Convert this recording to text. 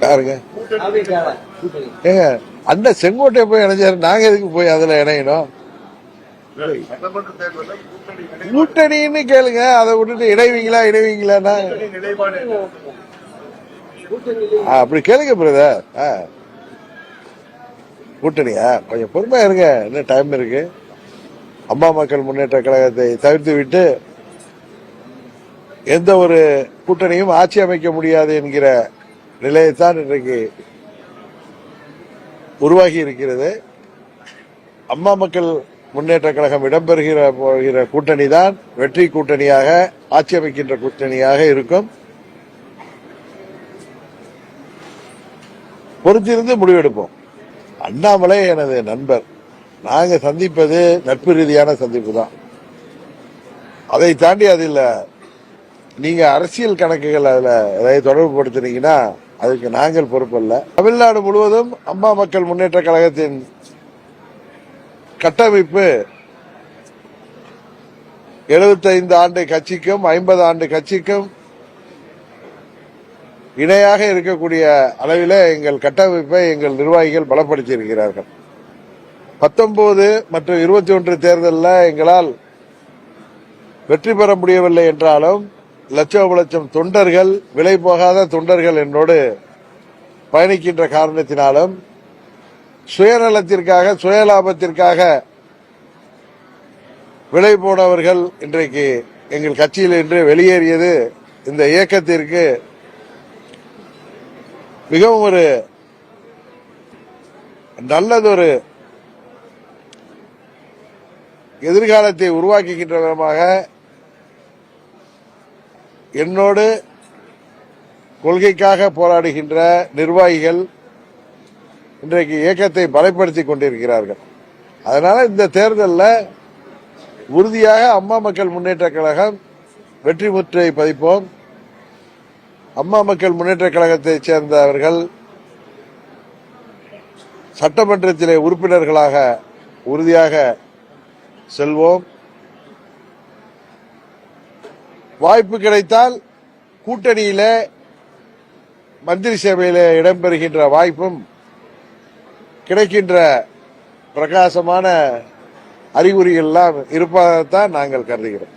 யாருங்க ஏங்க அண்ணன் செங்கோட்டை போய் இணைஞ்சாரு, நாங்க எதுக்கு போய் அதுல இணையணும்? கூட்டணின்னு கேளுங்க, அதை விட்டுட்டு இணைவீங்களா அப்படி கேளுங்க பிரதர். கூட்டணியா கொஞ்சம் பொறுமையா இருங்க, இன்னும் டைம் இருக்கு. அம்மா மக்கள் முன்னேற்ற கழகத்தை தவிர்த்து விட்டு எந்த ஒரு கூட்டணியும் ஆட்சி அமைக்க முடியாது என்கிற நிலையைத்தான் இன்றைக்கு உருவாகி இருக்கிறது. அம்மா மக்கள் முன்னேற்ற கழகம் இடம்பெறுகிற கூட்டணி தான் வெற்றி கூட்டணியாக, ஆட்சி அமைக்கின்ற கூட்டணியாக இருக்கும். பொறுத்திருந்து முடிவெடுப்போம். அண்ணாமலை எனது நண்பர், நாங்க சந்திப்பது நட்பு ரீதியான சந்திப்பு தான். அதை தாண்டி அதில் நீங்க அரசியல் கணக்குகள் அதுல ஏதாவது தொடர்பு படுத்தினீங்கன்னா அதுக்கு நாங்கள் பொறுப்பல்ல. தமிழ்நாடு முழுவதும் அம்மா மக்கள் முன்னேற்ற கழகத்தின் கட்டமைப்பு 75 ஆண்டு கட்சிக்கும் 50 ஆண்டு கட்சிக்கும் இணையாக இருக்கக்கூடிய அளவில் எங்கள் கட்டமைப்பை எங்கள் நிர்வாகிகள் பலப்படுத்தி இருக்கிறார்கள். 19 மற்றும் 21 தேர்தலில் எங்களால் வெற்றி பெற முடியவில்லை என்றாலும் லட்சம் தொண்டர்கள், விலை போகாத தொண்டர்கள் என்னோடு பயணிக்கின்ற காரணத்தினாலும் சுயநலத்திற்காக, சுயலாபத்திற்காக விலை போனவர்கள் இன்றைக்கு எங்கள் கட்சியில் இன்று வெளியேறியது இந்த இயக்கத்திற்கு மிகவும் ஒரு நல்லதொரு எதிர்காலத்தை உருவாக்குகின்ற விதமாக என்னோடு கொள்கைக்காக போராடுகின்ற நிர்வாகிகள் இன்றைக்கு இயக்கத்தை பலப்படுத்திக் கொண்டிருக்கிறார்கள். அதனால இந்த தேர்தலில் உறுதியாக அம்மா மக்கள் முன்னேற்ற கழகம் வெற்றி முற்றை பதிப்போம். அம்மா மக்கள் முன்னேற்ற கழகத்தைச் சேர்ந்தவர்கள் சட்டமன்றத்திலே உறுப்பினர்களாக உறுதியாக செல்வோம். வாய்ப்பு கிடைத்தால் கூட்டணியில மந்திரி சபையில இடம்பெறுகின்ற வாய்ப்பும் கிடைக்கின்ற பிரகாசமான அறிகுறிகள் எல்லாம் இருப்பதாகத்தான் நாங்கள் கருதுகிறோம்.